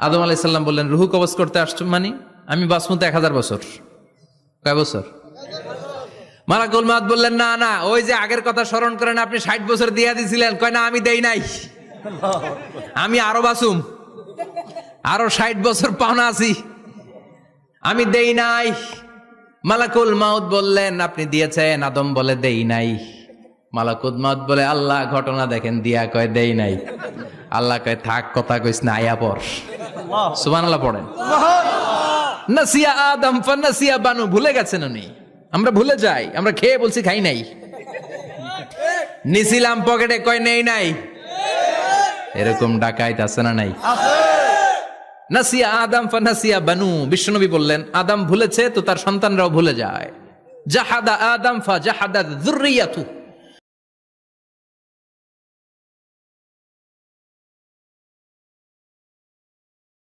আদম আলাইহিস সালাম বললেন, রুহু কবজ করতে আসছো মানে? আমি বাঁচবো তো 1000 বছর। কয় বছর? মালাকুল মউত বললেন, না না, ওই যে আগের কথা স্মরণ করেন, আপনি 60 বছর দিয়া দিছিলেন। কয় না, আমি দেই নাই, আমি আরো বাঁচুম, আরো 60 বছর পাওনা আছি, আমি দেই নাই। মালাকুল মউত বললেন, আপনি দিয়েছেন? আদম বলে, দেই নাই। মালাকুল মউত বলে, আল্লাহ ঘটনা দেখেন, দিয়া কয় দেই নাই। আল্লাহ কয়, থাক, কথা কইস না, আয়া পড়। সুবহানাল্লাহ পড়েন। নাসিয়া আদম ফানাসিয়া বানু, ভুলে গেছেন উনি। আমরা ভুলে যাই, আমরা খেয়ে বলছি খাই নাই, নিছিলাম পকেটে, কয় নেই নাই। এরকম ডাকাইত আছে না নাই? নাসিয়া আদম ফানাসিয়া বানু। বিশ্বনবী বললেন, আদম ভুলেছে তো তার সন্তানরাও ভুলে যায়। জাহাদা আদম ফা জাহাদাত যুররিয়াতু।